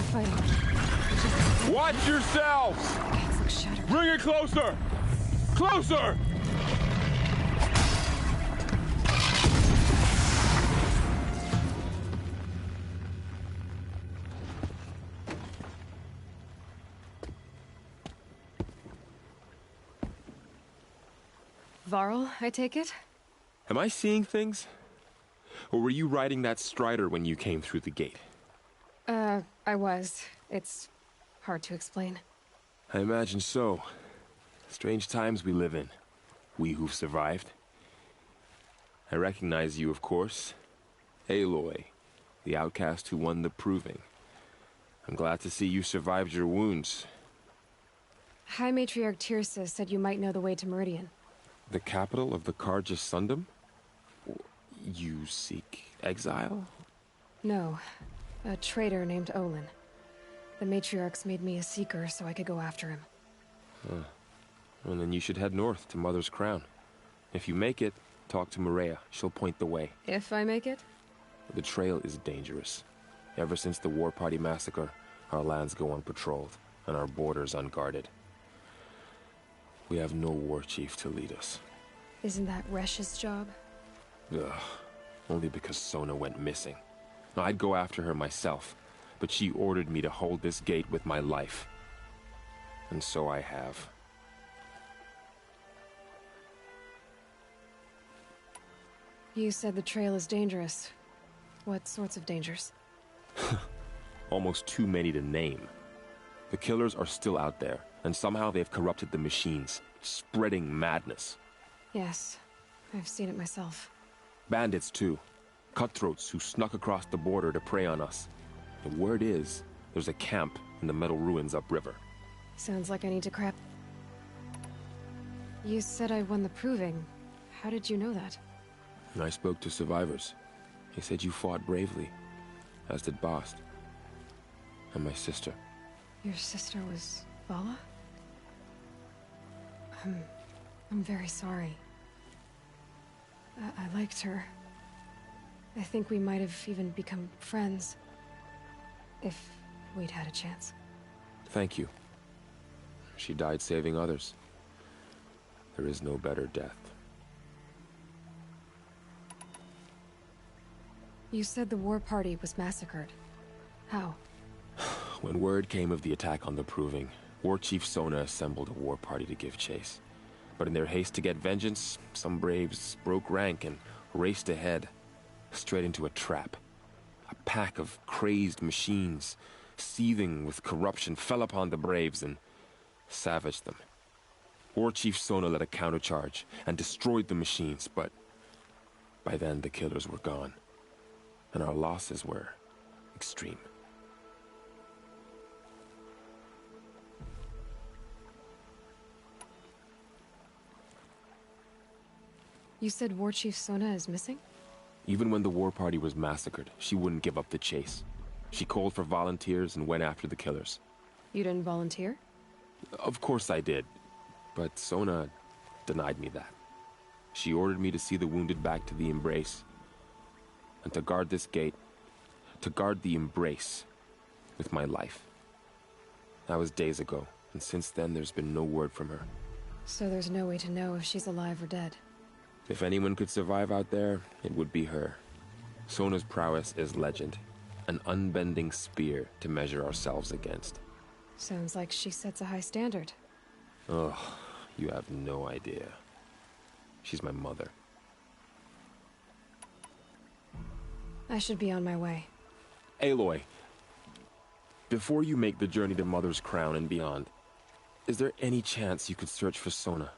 fighting. Watch yourselves! Gates look shattered. Bring it closer! Closer! Varl, I take it? Am I seeing things? Or were you riding that Strider when you came through the gate? I was. It's hard to explain. I imagine so. Strange times we live in. We who've survived. I recognize you, of course. Aloy, the outcast who won the Proving. I'm glad to see you survived your wounds. High Matriarch Tirsa said you might know the way to Meridian. The capital of the Carja Sundom? You seek exile? No. A traitor named Olin. The Matriarchs made me a seeker so I could go after him. Well, then you should head north to Mother's Crown. If you make it, talk to Maria. She'll point the way. If I make it? The trail is dangerous. Ever since the War Party massacre, our lands go unpatrolled, and our borders unguarded. We have no war chief to lead us. Isn't that Resh's job? Ugh. Only because Sona went missing. I'd go after her myself, but she ordered me to hold this gate with my life. And so I have. You said the trail is dangerous. What sorts of dangers? Almost too many to name. The killers are still out there, and somehow they've corrupted the machines, spreading madness. Yes, I've seen it myself. Bandits, too. Cutthroats who snuck across the border to prey on us. The word is, there's a camp in the metal ruins upriver. Sounds like I need to crap. You said I won the Proving. How did you know that? I spoke to survivors. They said you fought bravely, as did Bast. And my sister. Your sister was Vala? I'm very sorry. I liked her. I think we might have even become friends. If we'd had a chance. Thank you. She died saving others. There is no better death. You said the war party was massacred. How? When word came of the attack on the Proving, War Chief Sona assembled a war party to give chase. But in their haste to get vengeance, some braves broke rank and raced ahead, straight into a trap. A pack of crazed machines, seething with corruption, fell upon the braves and savaged them. War Chief Sona led a countercharge and destroyed the machines, but by then the killers were gone, and our losses were extreme. You said War Chief Sona is missing? Even when the war party was massacred, she wouldn't give up the chase. She called for volunteers and went after the killers. You didn't volunteer? Of course I did, but Sona denied me that. She ordered me to see the wounded back to the Embrace, and to guard this gate, to guard the Embrace with my life. That was days ago, and since then there's been no word from her. So there's no way to know if she's alive or dead. If anyone could survive out there, it would be her. Sona's prowess is legend, an unbending spear to measure ourselves against. Sounds like she sets a high standard. Ugh, you have no idea. She's my mother. I should be on my way. Aloy, before you make the journey to Mother's Crown and beyond, is there any chance you could search for Sona?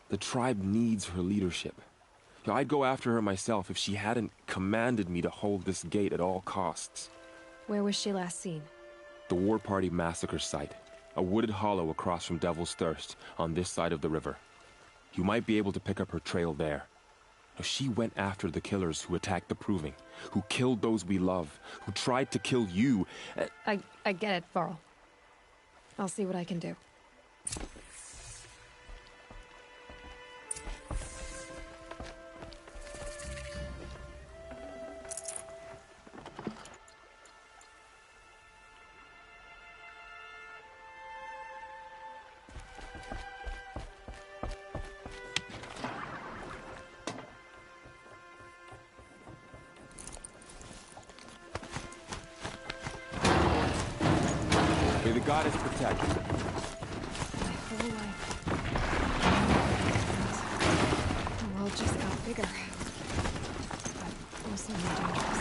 The tribe needs her leadership. I'd go after her myself if she hadn't commanded me to hold this gate at all costs. Where was she last seen? The War Party massacre site. A wooded hollow across from Devil's Thirst, on this side of the river. You might be able to pick up her trail there. She went after the killers who attacked the Proving, who killed those we love, who tried to kill you. I get it, Varl. I'll see what I can do. the goddess protect you. My whole life. The world just got bigger. But mostly more dangerous.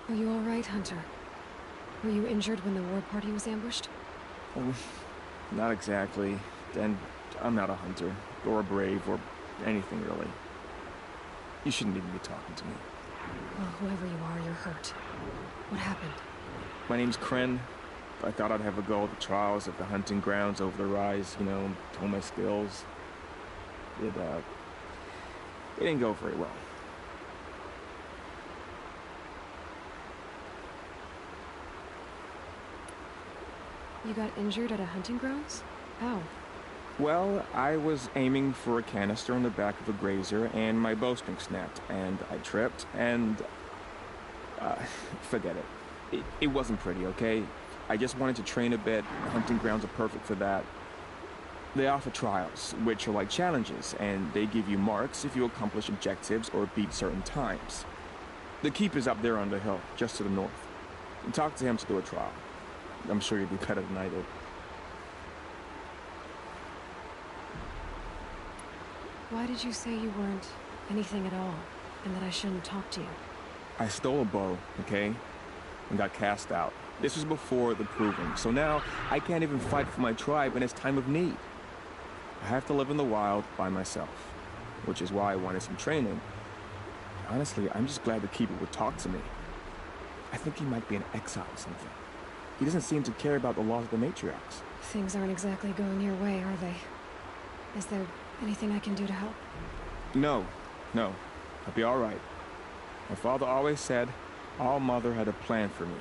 Are you all right, Hunter? Were you injured when the war party was ambushed? Not exactly. And I'm not a hunter, or a brave, or anything really. You shouldn't even be talking to me. Well, whoever you are, you're hurt. What happened? My name's Kren. I thought I'd have a go at the trials at the hunting grounds over the rise, you know, hone my skills. It didn't go very well. You got injured at a hunting grounds? How? Well, I was aiming for a canister on the back of a grazer, and my bowstring snapped, and I tripped, and... forget it. It wasn't pretty, okay? I just wanted to train a bit. The hunting grounds are perfect for that. They offer trials, which are like challenges, and they give you marks if you accomplish objectives or beat certain times. The keep is up there on the hill, just to the north. And talk to him to do a trial. I'm sure you'd be better than I did. Why did you say you weren't anything at all, and that I shouldn't talk to you? I stole a bow, okay? And got cast out. This was before the proving, so now I can't even fight for my tribe in its time of need. I have to live in the wild by myself, which is why I wanted some training. Honestly, I'm just glad the Keeper would talk to me. I think he might be in exile or something. He doesn't seem to care about the laws of the matriarchs. Things aren't exactly going your way, are they? Is there anything I can do to help? No. I'll be all right. My father always said All Mother had a plan for me.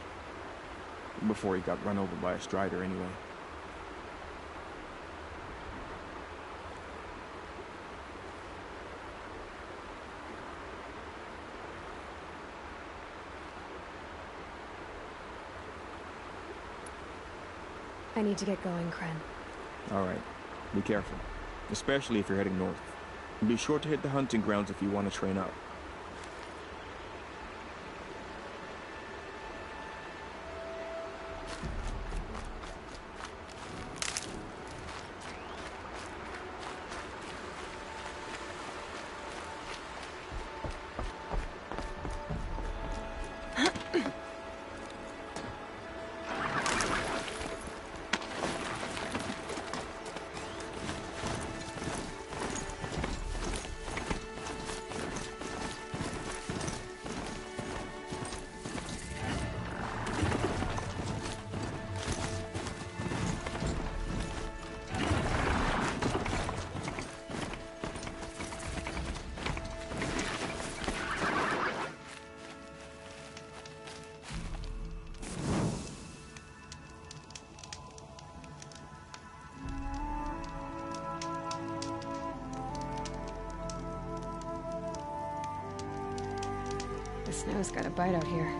Before he got run over by a strider, anyway. I need to get going, Kren. All right. Be careful. Especially if you're heading north. And be sure to hit the hunting grounds if you want to train up. The snow's got a bite out here.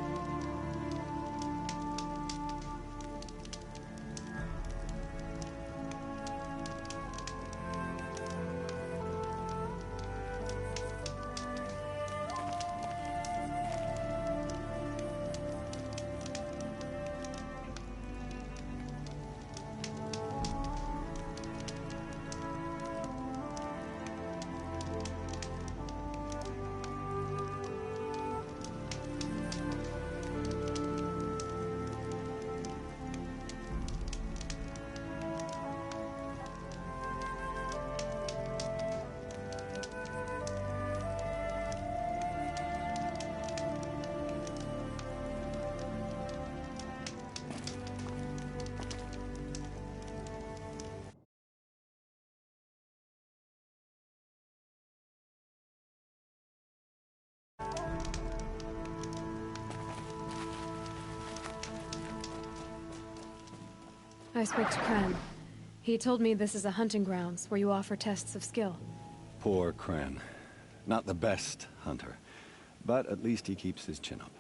I spoke to Kren. He told me this is a hunting grounds where you offer tests of skill. Poor Kren. Not the best hunter, but at least he keeps his chin up.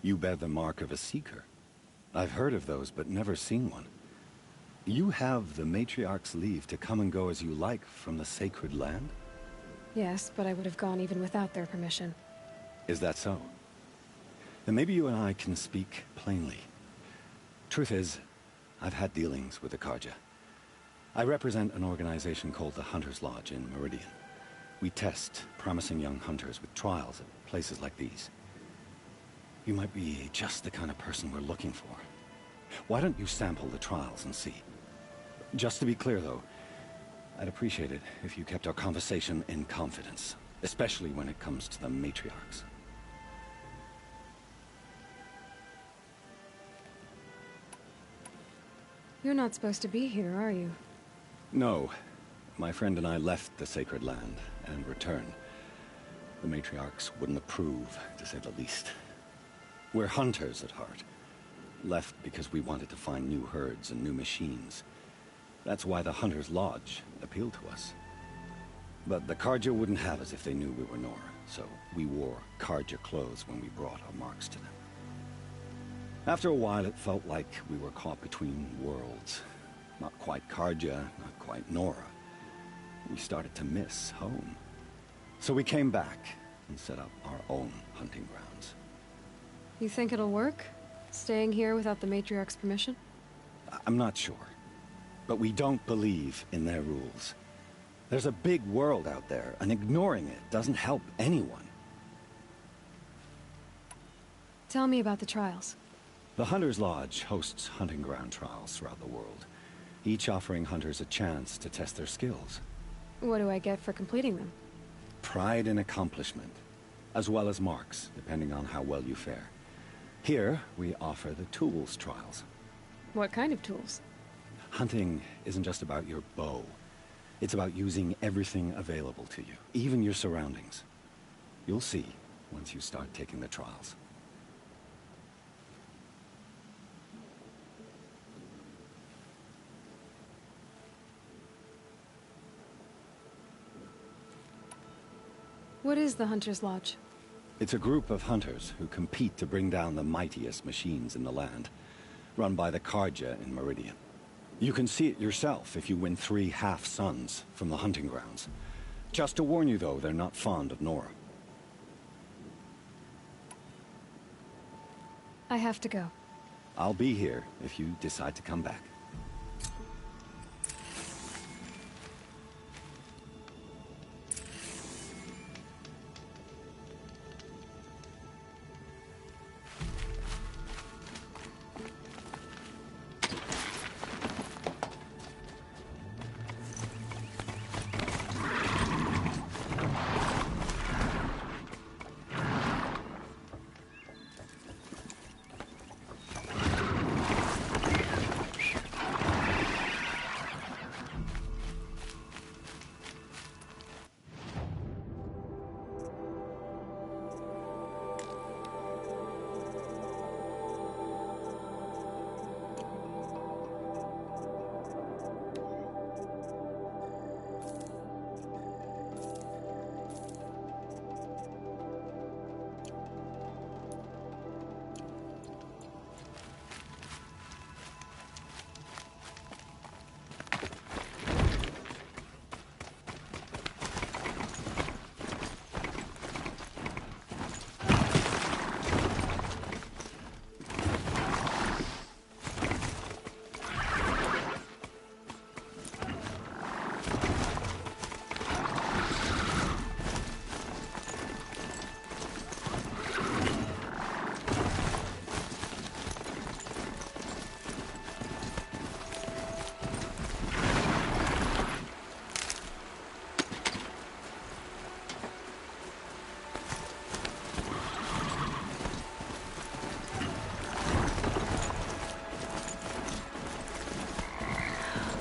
You bear the mark of a seeker. I've heard of those, but never seen one. You have the Matriarch's leave to come and go as you like from the sacred land? Yes, but I would have gone even without their permission. Is that so? Then maybe you and I can speak plainly. Truth is, I've had dealings with the Carja. I represent an organization called the Hunter's Lodge in Meridian. We test promising young hunters with trials at places like these. You might be just the kind of person we're looking for. Why don't you sample the trials and see? Just to be clear, though, I'd appreciate it if you kept our conversation in confidence, especially when it comes to the Matriarchs. You're not supposed to be here, are you? No. My friend and I left the sacred land and returned. The Matriarchs wouldn't approve, to say the least. We're hunters at heart. Left because we wanted to find new herds and new machines. That's why the Hunter's Lodge appealed to us. But the Carja wouldn't have us if they knew we were Nora, so we wore Carja clothes when we brought our marks to them. After a while, it felt like we were caught between worlds. Not quite Carja, not quite Nora. We started to miss home. So we came back and set up our own hunting grounds. You think it'll work? Staying here without the Matriarch's permission? I'm not sure. But we don't believe in their rules. There's a big world out there, and ignoring it doesn't help anyone. Tell me about the trials. The Hunter's Lodge hosts hunting ground trials throughout the world, each offering hunters a chance to test their skills. What do I get for completing them? Pride in accomplishment, as well as marks, depending on how well you fare. Here, we offer the tools trials. What kind of tools? Hunting isn't just about your bow. It's about using everything available to you, even your surroundings. You'll see once you start taking the trials. What is the Hunter's Lodge? It's a group of hunters who compete to bring down the mightiest machines in the land, run by the Carja in Meridian. You can see it yourself if you win 3 half-suns from the hunting grounds. Just to warn you, though, they're not fond of Nora. I have to go. I'll be here if you decide to come back.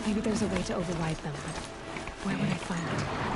Maybe there's a way to override them, but where would I find it?